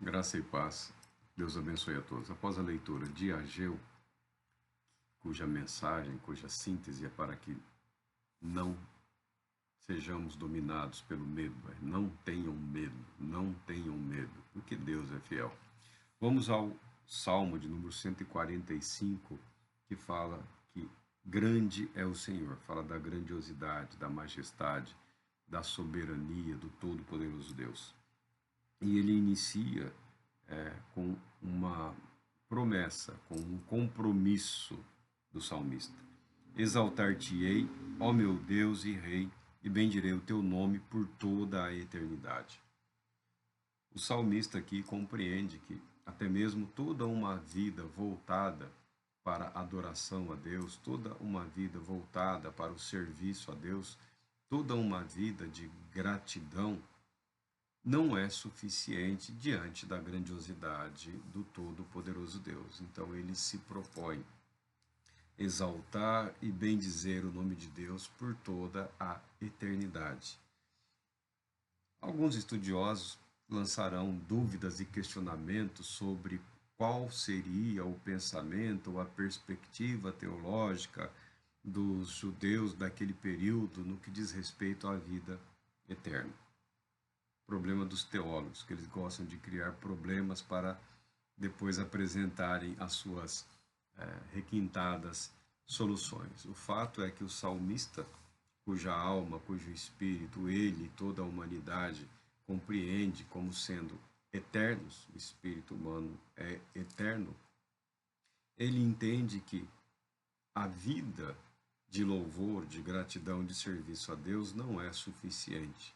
Graça e paz. Deus abençoe a todos. Após a leitura de Ageu, cuja mensagem, cuja síntese é para que não sejamos dominados pelo medo. Não tenham medo, não tenham medo, porque Deus é fiel. Vamos ao Salmo de número 145, que fala que grande é o Senhor. Fala da grandiosidade, da majestade, da soberania do Todo-Poderoso Deus. E ele inicia com uma promessa, com um compromisso do salmista. Exaltar-te-ei, ó meu Deus e Rei, e bendirei o teu nome por toda a eternidade. O salmista aqui compreende que até mesmo toda uma vida voltada para a adoração a Deus, toda uma vida voltada para o serviço a Deus, toda uma vida de gratidão não é suficiente diante da grandiosidade do Todo-Poderoso Deus. Então ele se propõe exaltar e bendizer o nome de Deus por toda a eternidade. Alguns estudiosos lançarão dúvidas e questionamentos sobre qual seria o pensamento ou a perspectiva teológica dos judeus daquele período no que diz respeito à vida eterna. Problema dos teólogos, que eles gostam de criar problemas para depois apresentarem as suas requintadas soluções. O fato é que o salmista, cuja alma, cujo espírito, ele e toda a humanidade compreende como sendo eternos, o espírito humano é eterno, ele entende que a vida de louvor, de gratidão, de serviço a Deus não é suficiente.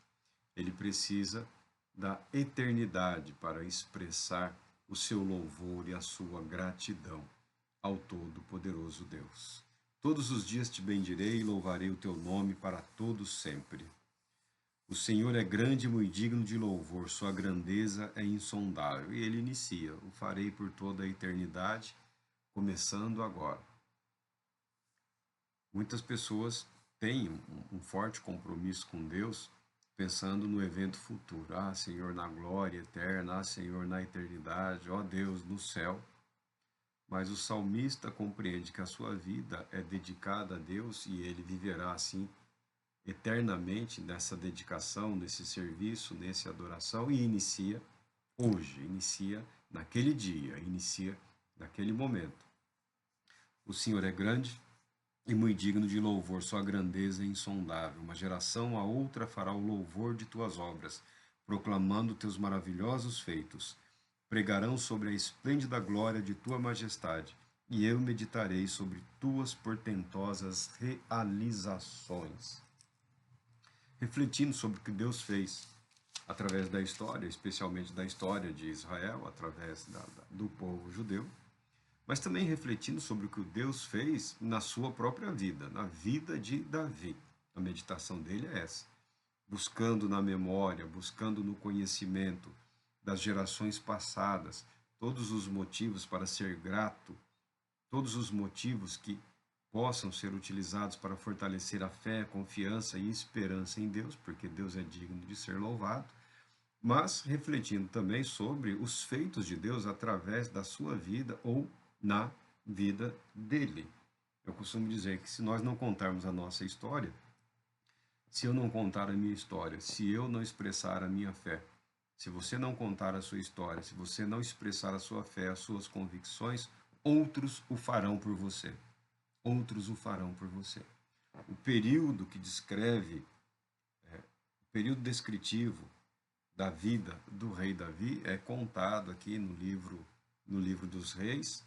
Ele precisa da eternidade para expressar o seu louvor e a sua gratidão ao Todo-Poderoso Deus. Todos os dias te bendirei e louvarei o teu nome para todos sempre. O Senhor é grande e muito digno de louvor, sua grandeza é insondável. E ele inicia: o farei por toda a eternidade, começando agora. Muitas pessoas têm um forte compromisso com Deus, pensando no evento futuro. Ah, Senhor, na glória eterna. Ah, Senhor, na eternidade. Ó Deus, no céu. Mas o salmista compreende que a sua vida é dedicada a Deus e ele viverá assim eternamente nessa dedicação, nesse serviço, nessa adoração, e inicia hoje, inicia naquele dia, inicia naquele momento. O Senhor é grande e muito digno de louvor, sua grandeza é insondável. Uma geração a outra fará o louvor de tuas obras, proclamando teus maravilhosos feitos. Pregarão sobre a esplêndida glória de tua majestade, e eu meditarei sobre tuas portentosas realizações. Refletindo sobre o que Deus fez através da história, especialmente da história de Israel, através do povo judeu, mas também refletindo sobre o que Deus fez na sua própria vida, na vida de Davi. A meditação dele é essa: buscando na memória, buscando no conhecimento das gerações passadas, todos os motivos para ser grato, todos os motivos que possam ser utilizados para fortalecer a fé, a confiança e esperança em Deus, porque Deus é digno de ser louvado, mas refletindo também sobre os feitos de Deus através da sua vida ou na vida dele. Eu costumo dizer que se nós não contarmos a nossa história, se eu não contar a minha história, se eu não expressar a minha fé, se você não contar a sua história, se você não expressar a sua fé, as suas convicções, outros o farão por você. Outros o farão por você. O período que descreve, o período descritivo da vida do rei Davi é contado aqui no livro dos Reis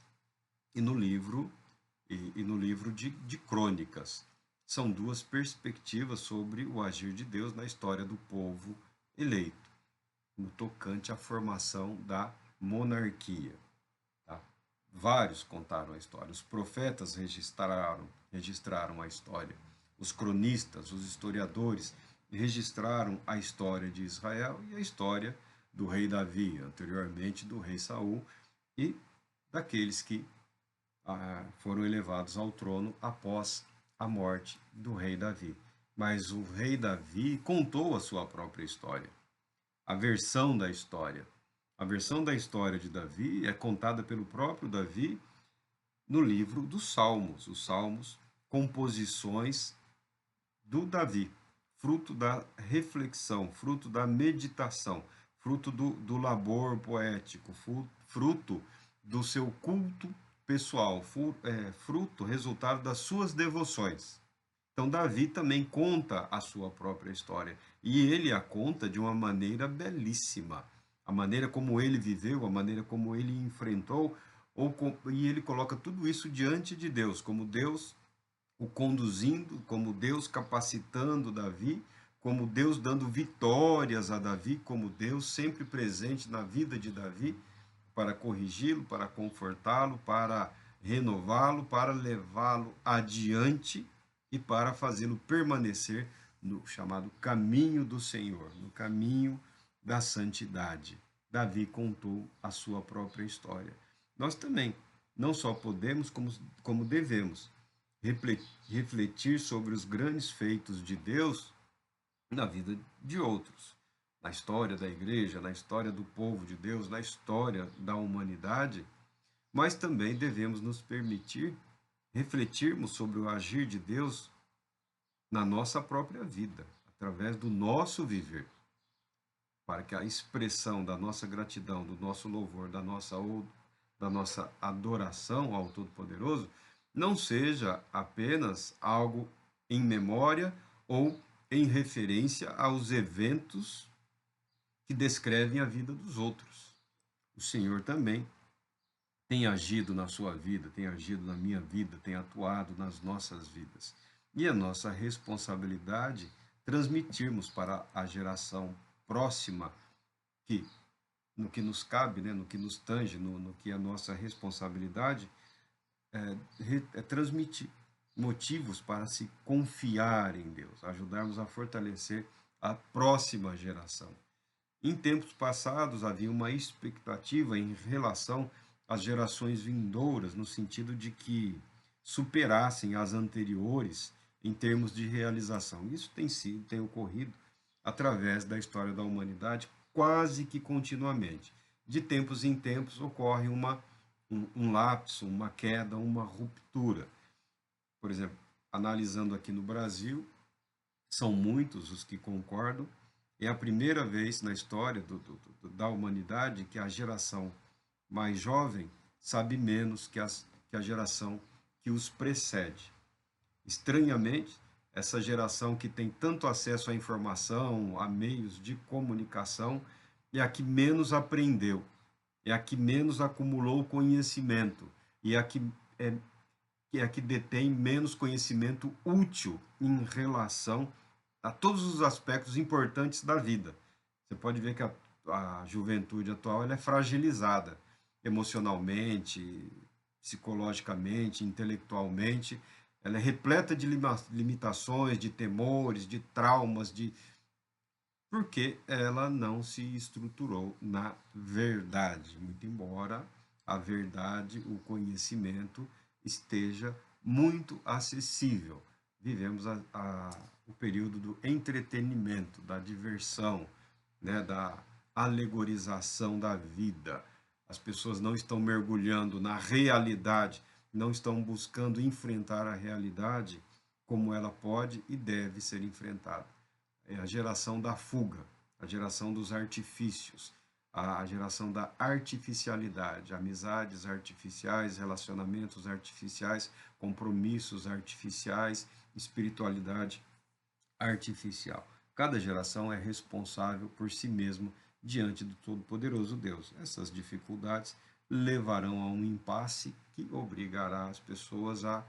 e no livro de Crônicas. São duas perspectivas sobre o agir de Deus na história do povo eleito, no tocante à formação da monarquia. Tá? Vários contaram a história. Os profetas registraram a história. Os cronistas, os historiadores registraram a história de Israel e a história do rei Davi, anteriormente do rei Saul, e daqueles que foram elevados ao trono após a morte do rei Davi. Mas o rei Davi contou a sua própria história, a versão da história, A versão da história de Davi é contada pelo próprio Davi no livro dos Salmos. Os Salmos, composições do Davi, fruto da reflexão, fruto da meditação, fruto do labor poético, fruto do seu culto pessoal, fruto, resultado das suas devoções. Então, Davi também conta a sua própria história, e ele a conta de uma maneira belíssima. A maneira como ele viveu, a maneira como ele enfrentou, e ele coloca tudo isso diante de Deus, como Deus o conduzindo, como Deus capacitando Davi, como Deus dando vitórias a Davi, como Deus sempre presente na vida de Davi para corrigi-lo, para confortá-lo, para renová-lo, para levá-lo adiante e para fazê-lo permanecer no chamado caminho do Senhor, no caminho da santidade. Davi contou a sua própria história. Nós também não só podemos, como devemos refletir sobre os grandes feitos de Deus na vida de outros, na história da igreja, na história do povo de Deus, na história da humanidade, mas também devemos nos permitir refletirmos sobre o agir de Deus na nossa própria vida, através do nosso viver, para que a expressão da nossa gratidão, do nosso louvor, da nossa adoração ao Todo-Poderoso não seja apenas algo em memória ou em referência aos eventos que descrevem a vida dos outros. O Senhor também tem agido na sua vida, tem agido na minha vida, tem atuado nas nossas vidas. E é nossa responsabilidade transmitirmos para a geração próxima que, no que nos cabe, né, no que nos tange, no que é a nossa responsabilidade, transmitir motivos para se confiar em Deus, ajudarmos a fortalecer a próxima geração. Em tempos passados havia uma expectativa em relação às gerações vindouras, no sentido de que superassem as anteriores em termos de realização. Isso tem ocorrido através da história da humanidade quase que continuamente. De tempos em tempos ocorre um lapso, uma queda, uma ruptura. Por exemplo, analisando aqui no Brasil, são muitos os que concordam, é a primeira vez na história da humanidade que a geração mais jovem sabe menos que a geração que os precede. Estranhamente, essa geração que tem tanto acesso à informação, a meios de comunicação, é a que menos aprendeu, é a que menos acumulou conhecimento, e é a que detém menos conhecimento útil em relação a todos os aspectos importantes da vida. Você pode ver que a juventude atual ela é fragilizada emocionalmente, psicologicamente, intelectualmente. Ela é repleta de limitações, de temores, de traumas, porque ela não se estruturou na verdade, muito embora a verdade, o conhecimento esteja muito acessível. Vivemos o período do entretenimento, da diversão, né, da alegorização da vida. As pessoas não estão mergulhando na realidade, não estão buscando enfrentar a realidade como ela pode e deve ser enfrentada. É a geração da fuga, a geração dos artifícios, a geração da artificialidade, amizades artificiais, relacionamentos artificiais, compromissos artificiais, espiritualidade artificial. Cada geração é responsável por si mesma diante do Todo-Poderoso Deus. Essas dificuldades levarão a um impasse que obrigará as pessoas a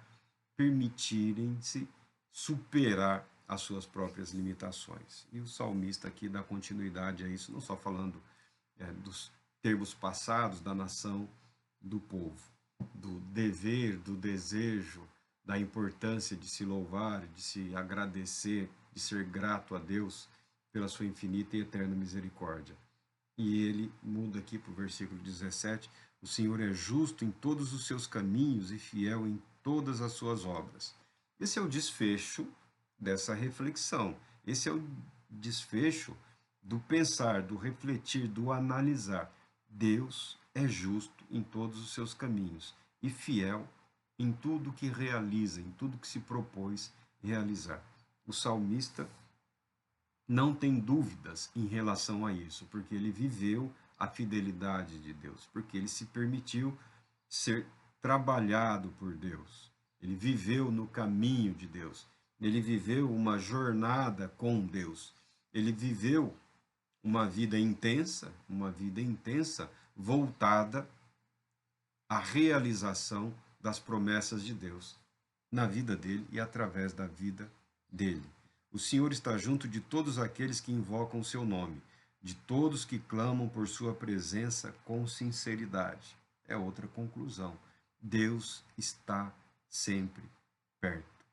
permitirem-se superar as suas próprias limitações. E o salmista aqui dá continuidade a isso, não só falando dos termos passados da nação, do povo, do dever, do desejo, da importância de se louvar, de se agradecer, de ser grato a Deus pela sua infinita e eterna misericórdia. E ele muda aqui para o versículo 17, o Senhor é justo em todos os seus caminhos e fiel em todas as suas obras. Esse é o desfecho dessa reflexão, esse é o desfecho do pensar, do refletir, do analisar. Deus é justo em todos os seus caminhos e fiel em tudo que realiza, em tudo que se propôs realizar. O salmista não tem dúvidas em relação a isso, porque ele viveu a fidelidade de Deus, porque ele se permitiu ser trabalhado por Deus. Ele viveu no caminho de Deus. Ele viveu uma jornada com Deus. Ele viveu uma vida intensa voltada à realização das promessas de Deus na vida dele e através da vida dele. O Senhor está junto de todos aqueles que invocam o seu nome, de todos que clamam por sua presença com sinceridade. É outra conclusão. Deus está sempre perto.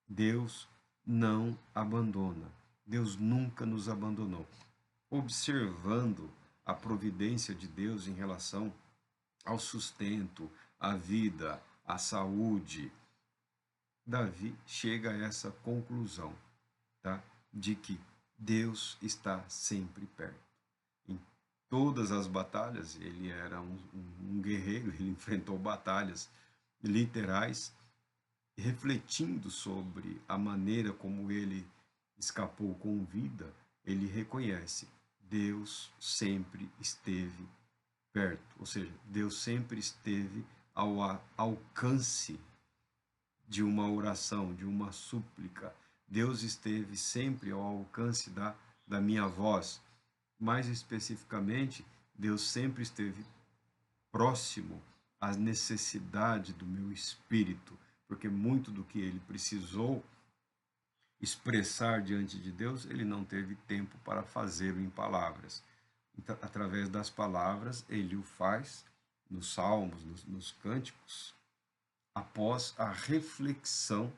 Deus não abandona. Deus nunca nos abandonou. Observando a providência de Deus em relação ao sustento, à vida, à saúde, Davi chega a essa conclusão, tá? De que Deus está sempre perto. Em todas as batalhas, ele era um guerreiro, ele enfrentou batalhas literais, refletindo sobre a maneira como ele escapou com vida, ele reconhece: Deus sempre esteve perto, ou seja, Deus sempre esteve ao alcance de uma oração, de uma súplica. Deus esteve sempre ao alcance da minha voz. Mais especificamente, Deus sempre esteve próximo à necessidade do meu espírito, porque muito do que ele precisou expressar diante de Deus, ele não teve tempo para fazê-lo em palavras. Então, através das palavras, ele o faz nos salmos, nos cânticos, após a reflexão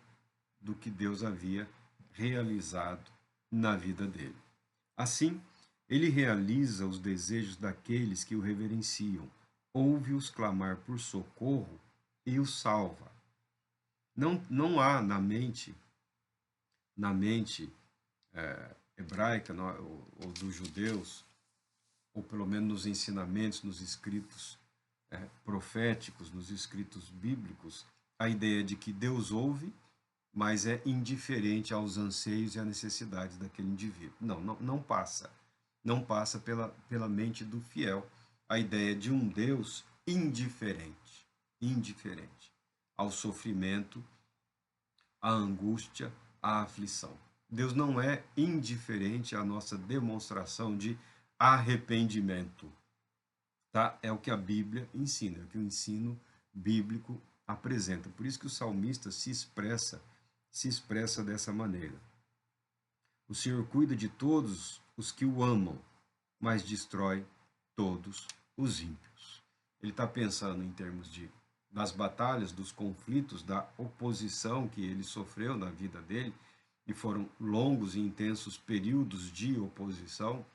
do que Deus havia realizado na vida dele. Assim, ele realiza os desejos daqueles que o reverenciam, ouve-os clamar por socorro e os salva. Não há na mente hebraica ou dos judeus, ou pelo menos nos ensinamentos, nos escritos proféticos, nos escritos bíblicos, a ideia de que Deus ouve, mas é indiferente aos anseios e às necessidades daquele indivíduo. Não passa. Não passa pela mente do fiel a ideia de um Deus indiferente ao sofrimento, à angústia, à aflição. Deus não é indiferente à nossa demonstração de arrependimento. Tá? É o que a Bíblia ensina, é o que o ensino bíblico apresenta. Por isso que o salmista se expressa dessa maneira. O Senhor cuida de todos os que o amam, mas destrói todos os ímpios. Ele está pensando em termos das batalhas, dos conflitos, da oposição que ele sofreu na vida dele, e foram longos e intensos períodos de oposição.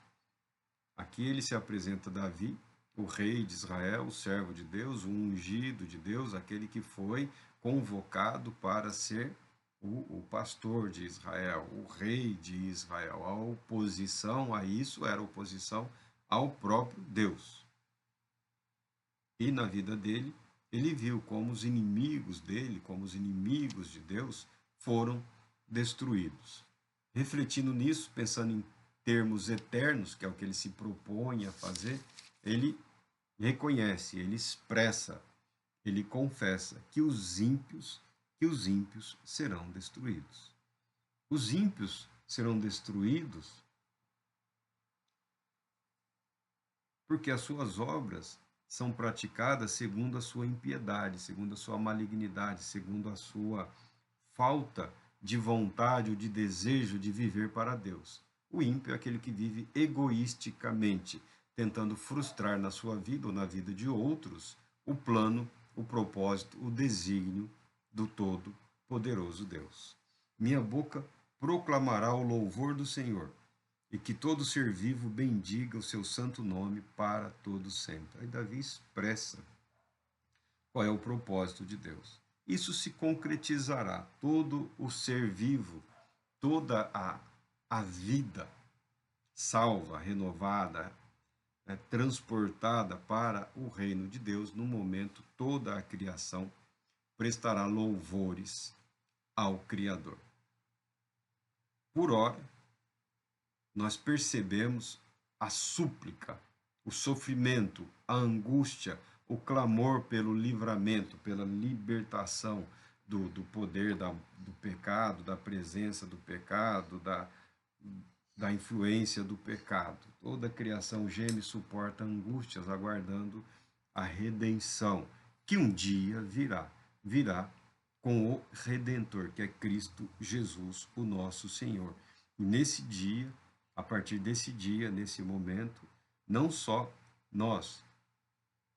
Aqui ele se apresenta Davi, o rei de Israel, o servo de Deus, o ungido de Deus, aquele que foi convocado para ser o pastor de Israel, o rei de Israel. A oposição a isso era oposição ao próprio Deus. E na vida dele, ele viu como os inimigos dele, como os inimigos de Deus, foram destruídos. Refletindo nisso, pensando em termos eternos, que é o que ele se propõe a fazer, ele reconhece, ele expressa, ele confessa que os ímpios serão destruídos. Os ímpios serão destruídos porque as suas obras são praticadas segundo a sua impiedade, segundo a sua malignidade, segundo a sua falta de vontade ou de desejo de viver para Deus. O ímpio é aquele que vive egoisticamente, tentando frustrar na sua vida ou na vida de outros o plano, o propósito, o desígnio do Todo-Poderoso Deus. Minha boca proclamará o louvor do Senhor, e que todo ser vivo bendiga o seu santo nome para todo sempre. Aí Davi expressa qual é o propósito de Deus. Isso se concretizará, todo o ser vivo, toda a vida salva, renovada, transportada para o reino de Deus, no momento toda a criação prestará louvores ao Criador. Por ora, nós percebemos a súplica, o sofrimento, a angústia, o clamor pelo livramento, pela libertação do poder do pecado, da presença do pecado, da influência do pecado. Toda a criação geme e suporta angústias, aguardando a redenção, que um dia virá com o Redentor, que é Cristo Jesus, o nosso Senhor. E nesse dia, a partir desse dia, nesse momento, não só nós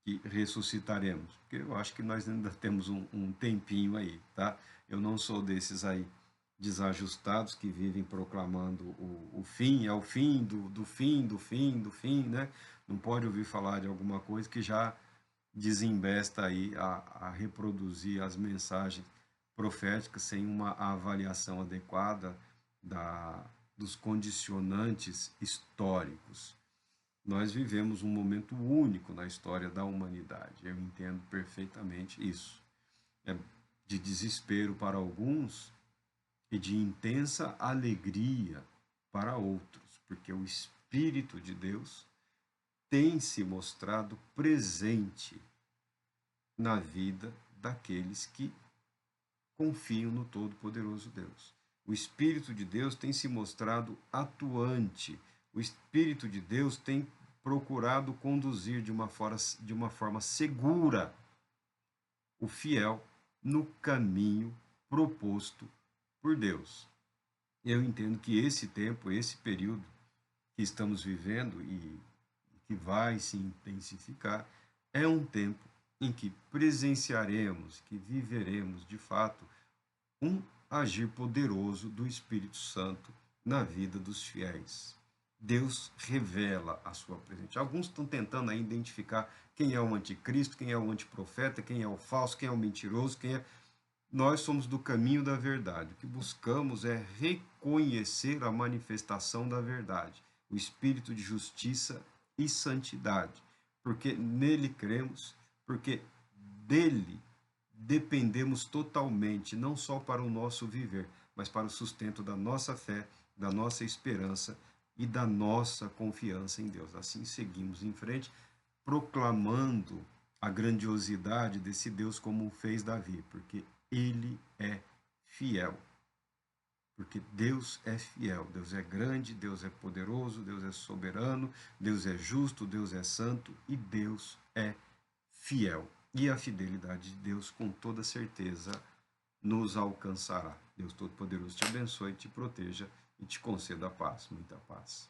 que ressuscitaremos, porque eu acho que nós ainda temos um tempinho aí, tá? Eu não sou desses aí desajustados que vivem proclamando o fim, é o fim do fim, né? Não pode ouvir falar de alguma coisa que já desembesta aí a reproduzir as mensagens proféticas sem uma avaliação adequada dos condicionantes históricos. Nós vivemos um momento único na história da humanidade. Eu entendo perfeitamente isso. É de desespero para alguns e de intensa alegria para outros, porque o Espírito de Deus tem se mostrado presente na vida daqueles que confiam no Todo-Poderoso Deus. O Espírito de Deus tem se mostrado atuante. O Espírito de Deus tem procurado conduzir de uma forma segura o fiel no caminho proposto por Deus. Eu entendo que esse tempo, esse período que estamos vivendo e que vai se intensificar, é um tempo em que presenciaremos, que viveremos de fato um agir poderoso do Espírito Santo na vida dos fiéis. Deus revela a sua presença. Alguns estão tentando aí identificar quem é o anticristo, quem é o antiprofeta, quem é o falso, quem é o mentiroso, quem é... Nós somos do caminho da verdade. O que buscamos é reconhecer a manifestação da verdade, o espírito de justiça e santidade, porque nele cremos, porque dele dependemos totalmente, não só para o nosso viver, mas para o sustento da nossa fé, da nossa esperança e da nossa confiança em Deus. Assim seguimos em frente, proclamando a grandiosidade desse Deus como fez Davi, porque ele é fiel. Porque Deus é fiel, Deus é grande, Deus é poderoso, Deus é soberano, Deus é justo, Deus é santo e Deus é fiel. E a fidelidade de Deus, com toda certeza, nos alcançará. Deus Todo-Poderoso te abençoe, te proteja e te conceda paz, muita paz.